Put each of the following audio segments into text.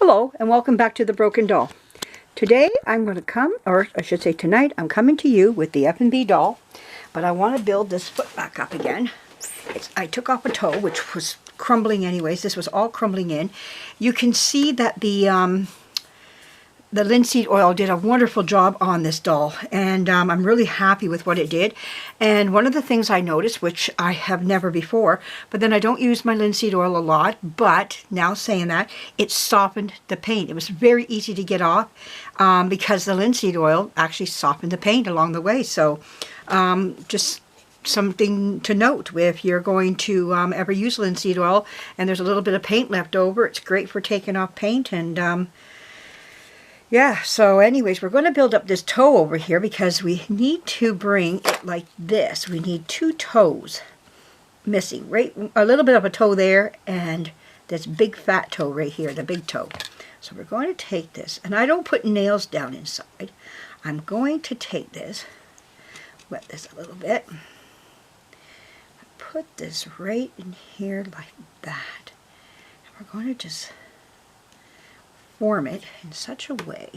Hello and welcome back to the Broken Doll. Today I'm going to come, or I should say tonight, I'm coming to you with the EffanBee doll, but I want to build this foot back up again. I took off a toe, which was crumbling anyways. This was all crumbling in. You can see that the linseed oil did a wonderful job on this doll, and I'm really happy with what it did. And one of the things I noticed, which I have never before, but then I don't use my linseed oil a lot, but now saying that, it softened the paint. It was very easy to get off because the linseed oil actually softened the paint along the way. So just something to note if you're going to ever use linseed oil and there's a little bit of paint left over. It's great for taking off paint. And yeah, so anyways, we're going to build up this toe over here because we need to bring it like this. We need two toes missing, right? A little bit of a toe there and this big fat toe right here, the big toe. So we're going to take this, and I don't put nails down inside. I'm going to take this, wet this a little bit, put this right in here like that. And we're going to just form it in such a way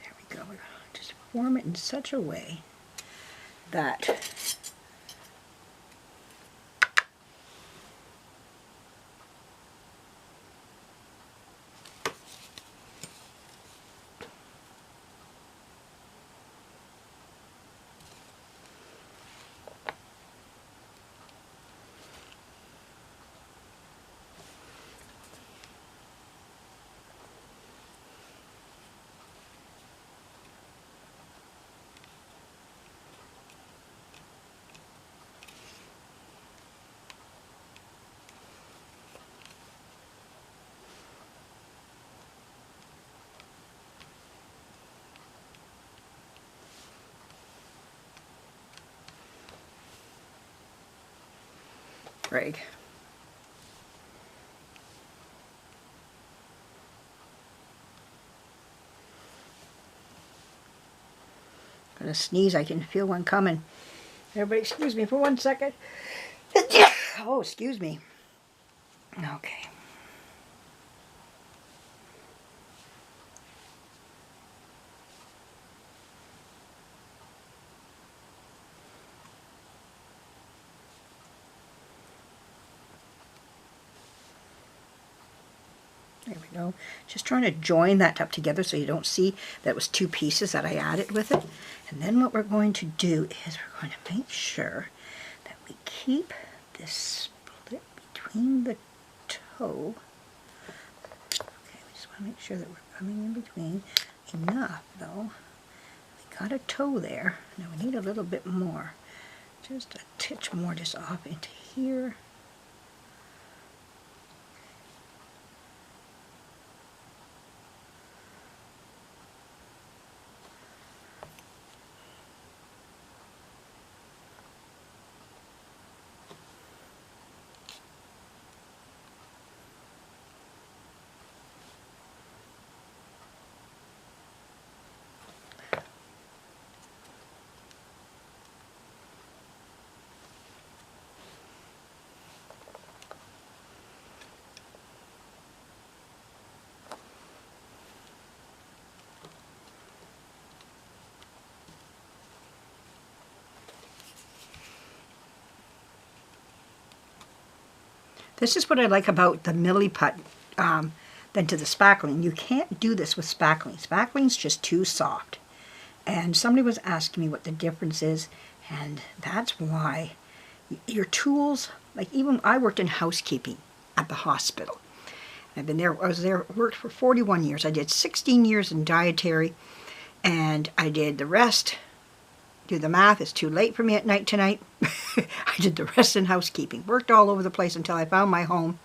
there we go. We're going to just form it in such a way that Greg. I'm gonna sneeze. I can feel one coming. Everybody excuse me for 1 second. Oh, excuse me. Okay. There we go. Just trying to join that up together so you don't see that it was two pieces that I added with it. And then what we're going to do is we're going to make sure that we keep this split between the toe. Okay, we just want to make sure that we're coming in between enough though. We got a toe there. Now we need a little bit more. Just a titch more just off into here. This is what I like about the milliput than to the spackling. You can't do this with spackling. Spackling's just too soft. And somebody was asking me what the difference is, and that's why your tools, like even I worked in housekeeping at the hospital. I was there, worked for 41 years. I did 16 years in dietary, and I did the rest. Do the math, it's too late for me at night tonight. I did the rest in housekeeping. Worked all over the place until I found my home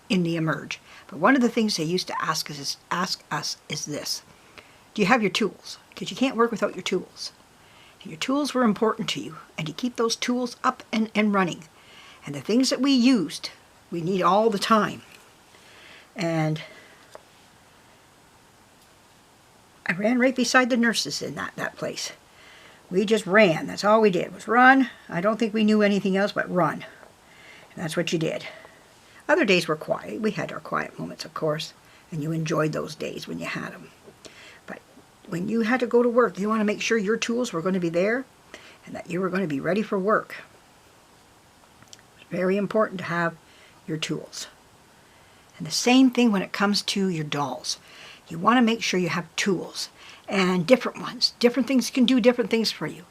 in the Emerge. But one of the things they used to ask us is this. Do you have your tools? Because you can't work without your tools. And your tools were important to you. And you keep those tools up and running. And the things that we used, we need all the time. And I ran right beside the nurses in that place. We just ran. That's all we did was run. I don't think we knew anything else but run. And that's what you did. Other days were quiet. We had our quiet moments, of course, and you enjoyed those days when you had them. But when you had to go to work, you want to make sure your tools were going to be there and that you were going to be ready for work. It's very important to have your tools. And the same thing when it comes to your dolls. You want to make sure you have tools, and different ones. Different things can do different things for you.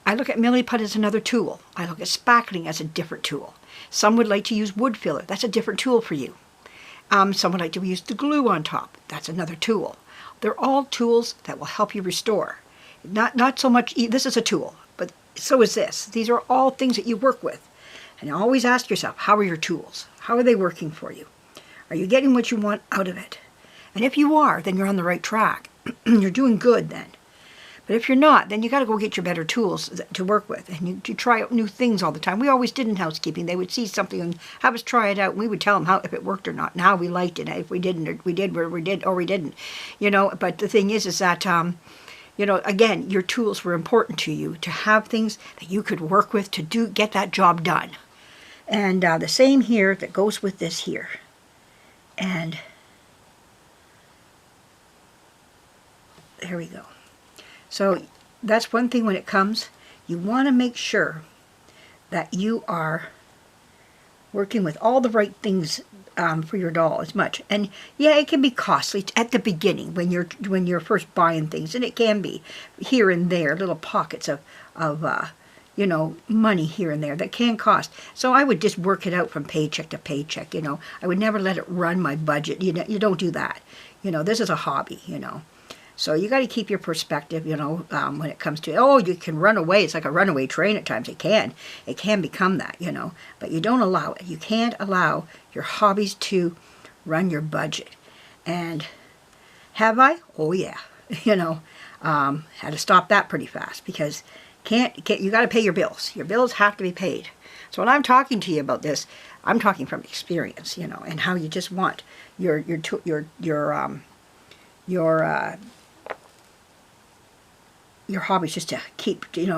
I look at milliput as another tool. I look at spackling as a different tool. Some would like to use wood filler. That's a different tool for you. Some would like to use the glue on top. That's another tool. They're all tools that will help you restore. Not so much, this is a tool, but so is this. These are all things that you work with. And always ask yourself, how are your tools? How are they working for you? Are you getting what you want out of it? And if you are, then you're on the right track. You're doing good then. But if you're not, then you got to go get your better tools to work with. And you try out new things all the time. We always did in housekeeping. They would see something and have us try it out. And we would tell them if it worked or not, and how we liked it. If we didn't, or we did, or we didn't. You know, but the thing is that, you know, again, your tools were important to you to have things that you could work with to get that job done. And the same here that goes with this here. And there we go. So that's one thing when it comes. You want to make sure that you are working with all the right things for your doll as much. And yeah, it can be costly at the beginning when you're first buying things, and it can be here and there little pockets of you know, money here and there that can cost. So I would just work it out from paycheck to paycheck, you know. I would never let it run my budget. You don't do that. You know, this is a hobby, you know. So you got to keep your perspective, you know, when it comes to, oh, you can run away. It's like a runaway train at times. It can become that, you know. But you don't allow it. You can't allow your hobbies to run your budget. And have I? Oh, yeah. You know, had to stop that pretty fast because you got to pay your bills. Your bills have to be paid. So when I'm talking to you about this, I'm talking from experience, you know, and how you just want your hobbies just to keep, using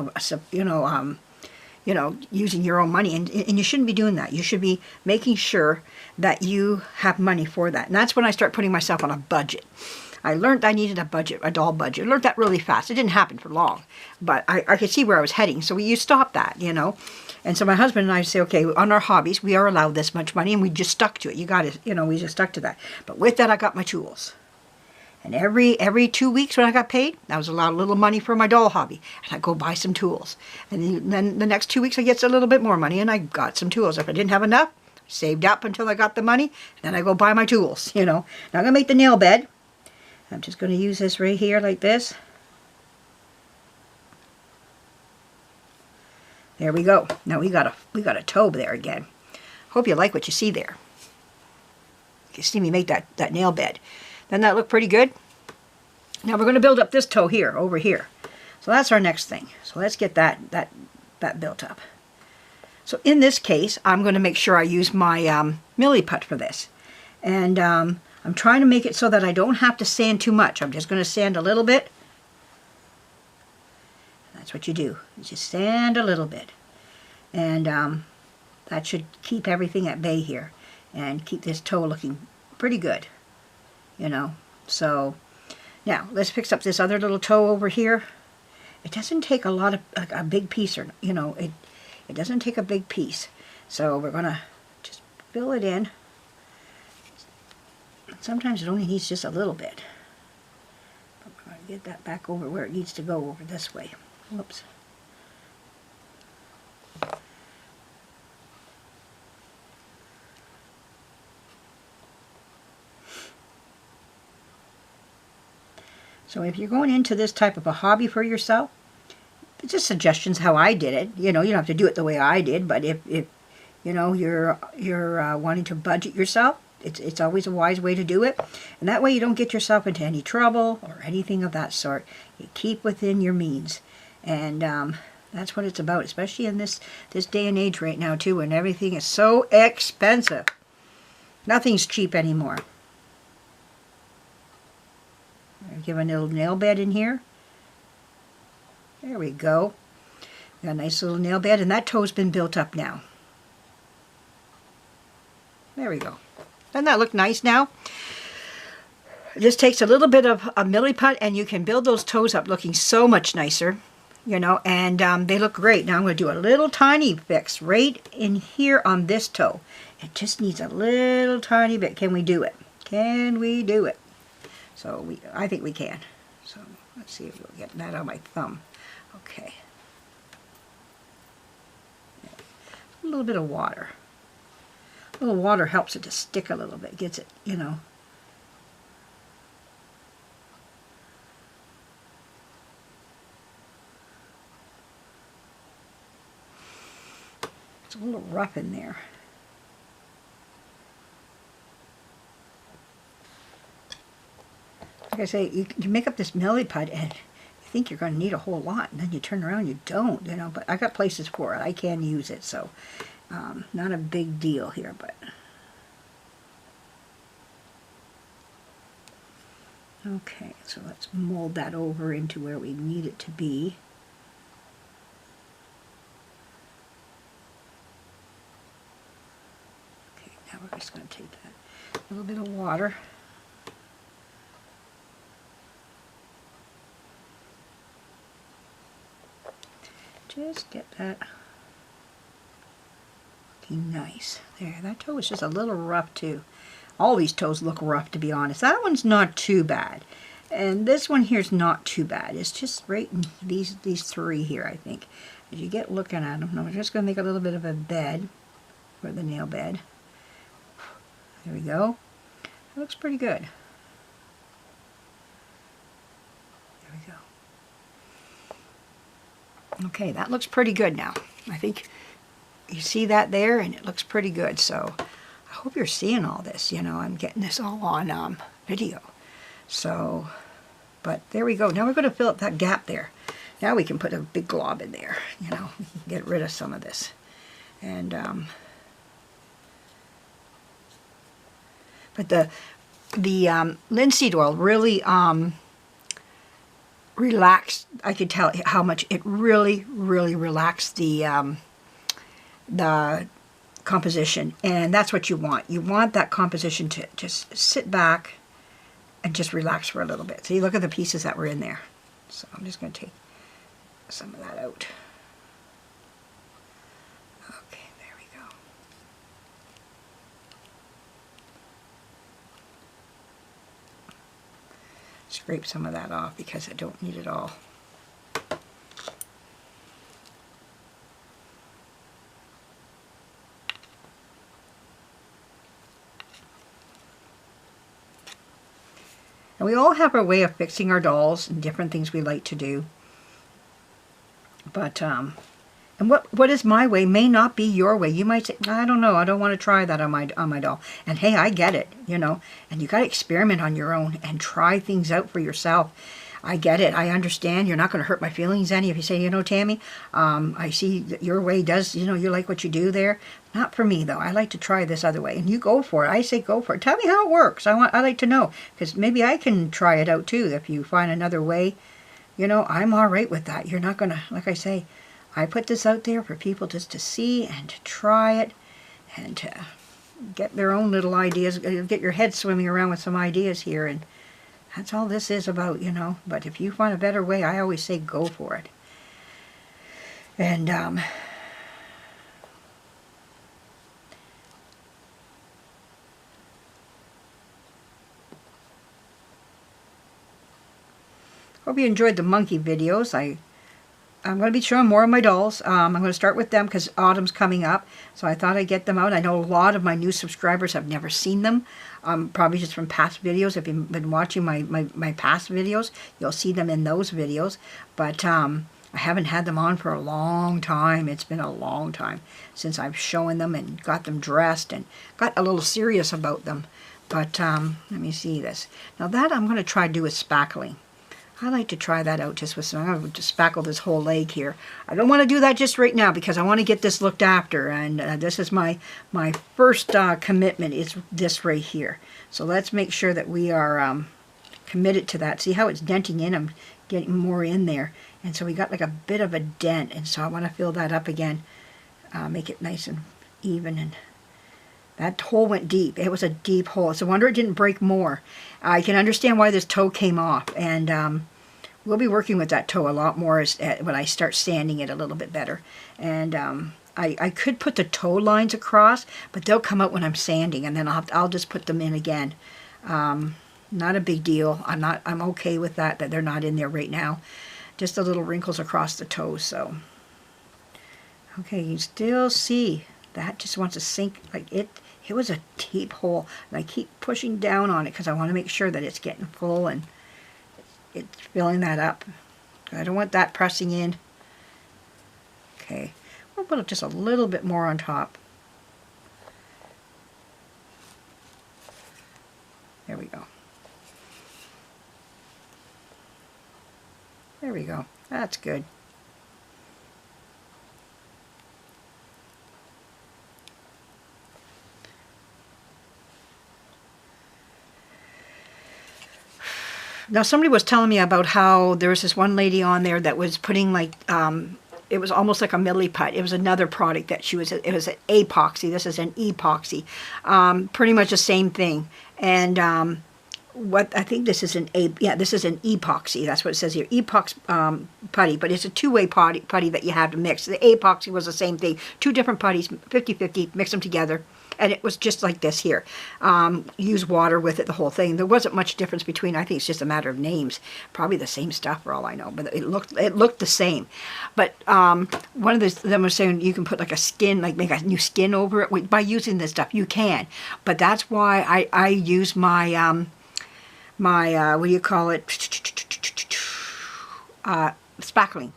your own money, and you shouldn't be doing that. You should be making sure that you have money for that. And that's when I start putting myself on a budget. I learned I needed a budget, a doll budget. I learned that really fast. It didn't happen for long, but I could see where I was heading. So you stop that, you know. And so my husband and I say, okay, on our hobbies, we are allowed this much money, and we just stuck to it. You got to, you know, we just stuck to that. But with that, I got my tools. And every 2 weeks when I got paid, I was allowed a little money for my doll hobby. And I'd go buy some tools. And then the next 2 weeks, I get a little bit more money, and I got some tools. If I didn't have enough, I saved up until I got the money, and then I go buy my tools, you know. Now I'm going to make the nail bed. I'm just going to use this right here like this. There we go. Now we got a toe there again. Hope you like what you see there. You see me make that nail bed. Doesn't that look pretty good? Now we're going to build up this toe here, over here. So that's our next thing. So let's get that built up. So in this case, I'm going to make sure I use my milliput for this. And I'm trying to make it so that I don't have to sand too much. I'm just going to sand a little bit. That's what you do. You just sand a little bit. And that should keep everything at bay here. And keep this toe looking pretty good. You know. So, now, let's fix up this other little toe over here. It doesn't take a lot of, a big piece, or, you know, it doesn't take a big piece. So we're going to just fill it in. Sometimes it only needs just a little bit. But we're going to get that back over where it needs to go, over this way. Whoops. So if you're going into this type of a hobby for yourself, it's just suggestions how I did it. You know, you don't have to do it the way I did, but if you know, you're wanting to budget yourself, it's always a wise way to do it. And that way you don't get yourself into any trouble or anything of that sort. You keep within your means. And that's what it's about, especially in this day and age right now too, when everything is so expensive. Nothing's cheap anymore. I'll give a little nail bed in here. There we go. Got a nice little nail bed, and that toe's been built up now. There we go. Doesn't that look nice now? It just takes a little bit of a milliput, and you can build those toes up looking so much nicer, you know, and they look great. Now I'm going to do a little tiny fix right in here on this toe. It just needs a little tiny bit. Can we do it? Can we do it? So I think we can. So let's see if we'll get that on my thumb. Okay. A little bit of water. A little water helps it to stick a little bit, gets it, you know. It's a little rough in there. Like I say, you make up this milliput and you think you're going to need a whole lot, and then you turn around, you don't, you know. But I got places for it. I can use it, so not a big deal here, but okay. So let's mold that over into where we need it to be. Okay, now we're just going to take that little bit of water. Just get that looking nice. There, that toe is just a little rough too. All these toes look rough, to be honest. That one's not too bad. And this one here is not too bad. It's just right in these three here, I think. As you get looking at them, I'm just going to make a little bit of a bed for the nail bed. There we go. That looks pretty good. There we go. Okay, that looks pretty good now. I think you see that there, and it looks pretty good. So I hope you're seeing all this. You know, I'm getting this all on video. So, but there we go. Now we're going to fill up that gap there. Now we can put a big glob in there. You know, we can get rid of some of this. And but the linseed oil really relaxed. I could tell how much it really relaxed the composition, and that's what you want. You want that composition to just sit back and just relax for a little bit. So you look at the pieces that were in there. So I'm just going to take some of that out. Okay, there we go. Scrape some of that off because I don't need it all. And we all have our way of fixing our dolls and different things we like to do. But and what is my way may not be your way. You might say, I don't know, I don't want to try that on my doll. And hey, I get it, you know. And you got to experiment on your own and try things out for yourself. I get it. I understand. You're not going to hurt my feelings any if you say, you know, Tammy, I see that your way does, you know, you like what you do there. Not for me, though. I like to try this other way. And you go for it. I say go for it. Tell me how it works. I like to know. Because maybe I can try it out, too. If you find another way, you know, I'm all right with that. You're not going to, like I say, I put this out there for people just to see and to try it and to get their own little ideas, get your head swimming around with some ideas here, and that's all this is about, you know. But if you find a better way, I always say go for it. And hope you enjoyed the monkey videos. I'm going to be showing more of my dolls. I'm going to start with them because autumn's coming up, so I thought I'd get them out. I know a lot of my new subscribers have never seen them, probably just from past videos. If you've been watching my past videos, you'll see them in those videos. But I haven't had them on for a long time. It's been a long time since I've shown them and got them dressed and got a little serious about them. But let me see this. Now that I'm going to try to do with spackling. I like to try that out just with some. I'm going to spackle this whole leg here. I don't want to do that just right now because I want to get this looked after, and this is my first commitment is this right here. So let's make sure that we are committed to that. See how it's denting in? I'm getting more in there. And so we got like a bit of a dent, and so I want to fill that up again, make it nice and even. And that hole went deep. It was a deep hole. It's a wonder it didn't break more. I can understand why this toe came off, and we'll be working with that toe a lot more when I start sanding it a little bit better. And I could put the toe lines across, but they'll come out when I'm sanding, and then I'll just put them in again. Not a big deal. I'm okay with that they're not in there right now. Just the little wrinkles across the toes. So okay, you still see that just wants to sink. Like it was a deep hole, and I keep pushing down on it because I want to make sure that it's getting full and it's filling that up. I don't want that pressing in. Okay, we'll put just a little bit more on top. There we go. There we go. That's good. Now somebody was telling me about how there was this one lady on there that was putting like, it was almost like a milliput. It was another product that she was, it was an epoxy. This is an epoxy. Pretty much the same thing. And what I think this is this is an epoxy. That's what it says here, epox putty, but it's a two-way putty that you have to mix. The epoxy was the same thing, two different putties, 50-50, mix them together, and it was just like this here. Use water with it, the whole thing. There wasn't much difference between. I think it's just a matter of names. Probably the same stuff for all I know, but it looked the same. But one of them was saying you can put like a skin, like make a new skin over it by using this stuff. You can, but that's why I use my what do you call it? Spackling.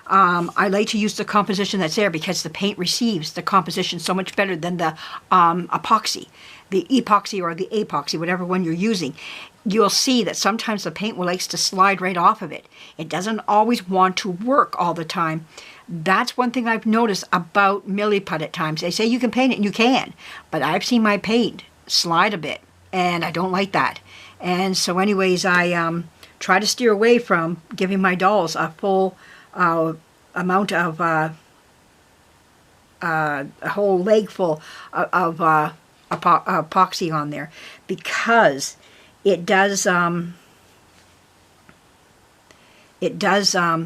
I like to use the composition that's there because the paint receives the composition so much better than the epoxy. The epoxy or the epoxy, whatever one you're using. You'll see that sometimes the paint likes to slide right off of it. It doesn't always want to work all the time. That's one thing I've noticed about milliput at times. They say you can paint it, and you can, but I've seen my paint slide a bit, and I don't like that. And so anyways, I try to steer away from giving my dolls a full amount of, a whole leg full of epoxy on there, because it does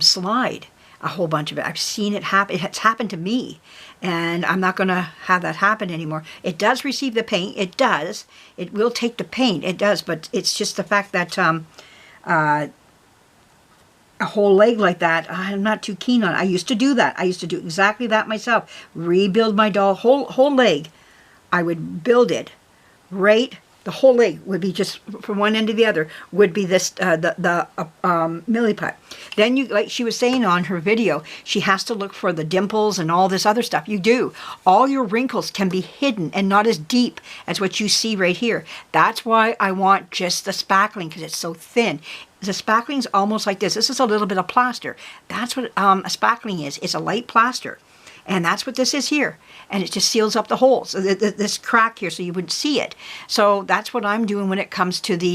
slide a whole bunch of it. I've seen it happen. It's happened to me, and I'm not going to have that happen anymore. It does receive the paint. It does. It will take the paint. It does, but it's just the fact that a whole leg like that, I'm not too keen on. I used to do that. I used to do exactly that myself. Rebuild my doll whole leg. I would build it the whole leg would be just from one end to the other would be this the milliput. Then you, like she was saying on her video, she has to look for the dimples and all this other stuff. You do. All your wrinkles can be hidden and not as deep as what you see right here. That's why I want just the spackling, because it's so thin. The spackling is almost like this. This is a little bit of plaster. That's what a spackling is. It's a light plaster. And that's what this is here. And it just seals up the holes, this crack here, so you wouldn't see it. So that's what I'm doing when it comes to the